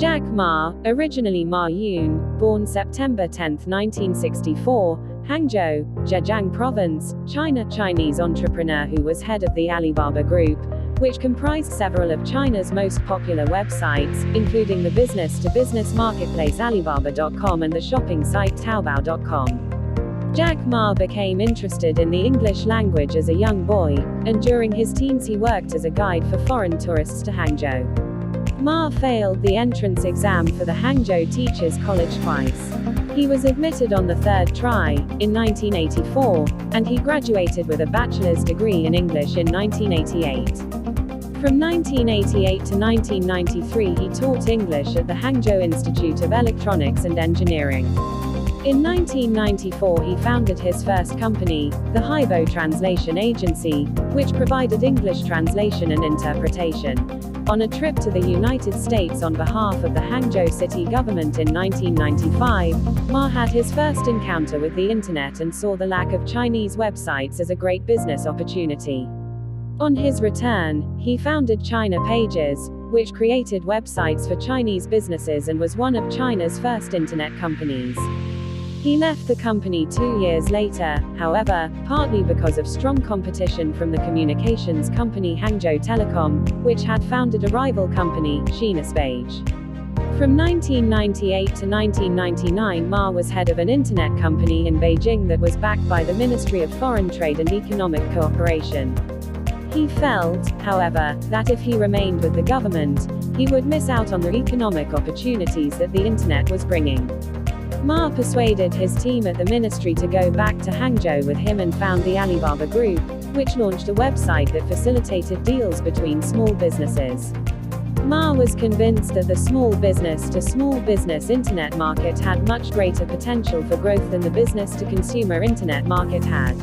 Jack Ma, originally Ma Yun, born September 10, 1964, Hangzhou, Zhejiang Province, China, Chinese entrepreneur who was head of the Alibaba Group, which comprised several of China's most popular websites, including the business-to-business marketplace Alibaba.com and the shopping site Taobao.com. Jack Ma became interested in the English language as a young boy, and during his teens he worked as a guide for foreign tourists to Hangzhou. Ma failed the entrance exam for the Hangzhou Teachers College twice. He was admitted on the third try, in 1984, and he graduated with a bachelor's degree in English in 1988. From 1988 to 1993 he taught English at the Hangzhou Institute of Electronics and Engineering. In 1994 he founded his first company, the Haibo Translation Agency, which provided English translation and interpretation. On a trip to the United States on behalf of the Hangzhou city government in 1995, Ma had his first encounter with the internet and saw the lack of Chinese websites as a great business opportunity. On his return, he founded China Pages, which created websites for Chinese businesses and was one of China's first internet companies. He left the company 2 years later, however, partly because of strong competition from the communications company Hangzhou Telecom, which had founded a rival company, Shinespage. From 1998 to 1999 Ma was head of an internet company in Beijing that was backed by the Ministry of Foreign Trade and Economic Cooperation. He felt, however, that if he remained with the government, he would miss out on the economic opportunities that the internet was bringing. Ma persuaded his team at the ministry to go back to Hangzhou with him and found the Alibaba Group, which launched a website that facilitated deals between small businesses. Ma was convinced that the small business-to-small business internet market had much greater potential for growth than the business-to-consumer internet market had.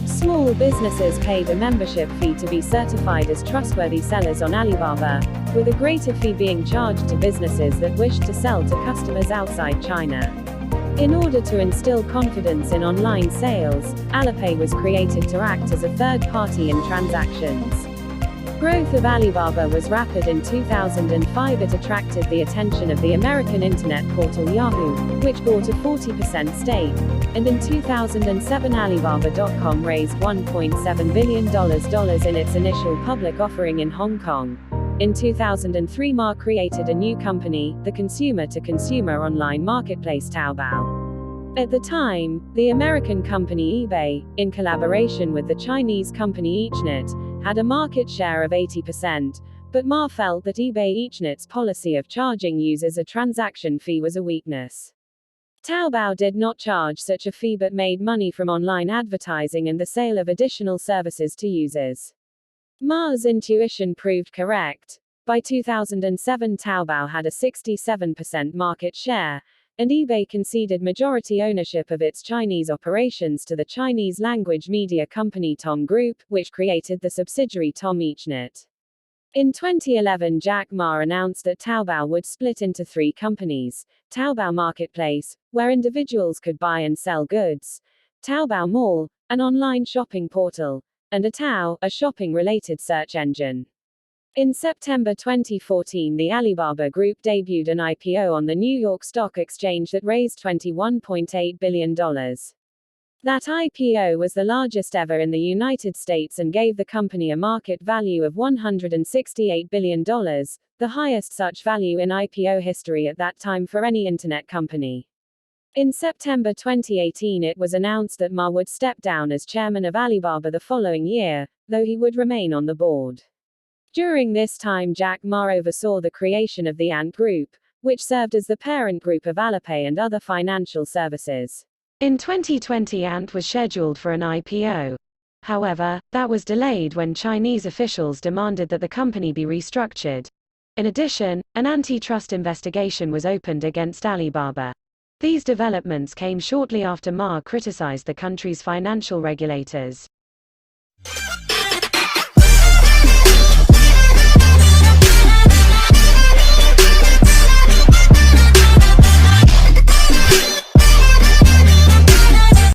Small businesses paid a membership fee to be certified as trustworthy sellers on Alibaba, with a greater fee being charged to businesses that wished to sell to customers outside China. In order to instill confidence in online sales, Alipay was created to act as a third party in transactions. Growth of Alibaba was rapid. In 2005 it attracted the attention of the American internet portal Yahoo, which bought a 40% stake, and in 2007 Alibaba.com raised $1.7 billion in its initial public offering in Hong Kong. In 2003 Ma created a new company, the consumer-to-consumer online marketplace Taobao. At the time, the American company eBay, in collaboration with the Chinese company Eachnet, had a market share of 80%, but Ma felt that eBay Eachnet's policy of charging users a transaction fee was a weakness. Taobao did not charge such a fee but made money from online advertising and the sale of additional services to users. Ma's intuition proved correct. By 2007 Taobao had a 67% market share, and eBay conceded majority ownership of its Chinese operations to the Chinese language media company Tom Group, which created the subsidiary Tom Eachnet. In 2011 Jack Ma announced that Taobao would split into 3 companies: Taobao Marketplace, where individuals could buy and sell goods; Taobao Mall, an online shopping portal; and a shopping-related search engine. In September 2014 the Alibaba Group debuted an IPO on the New York Stock Exchange that raised $21.8 billion. That IPO was the largest ever in the United States and gave the company a market value of $168 billion, the highest such value in IPO history at that time for any internet company. In September 2018 it was announced that Ma would step down as chairman of Alibaba the following year, though he would remain on the board. During this time Jack Ma oversaw the creation of the Ant Group, which served as the parent group of Alipay and other financial services. In 2020 Ant was scheduled for an IPO. However, that was delayed when Chinese officials demanded that the company be restructured. In addition, an antitrust investigation was opened against Alibaba. These developments came shortly after Ma criticized the country's financial regulators.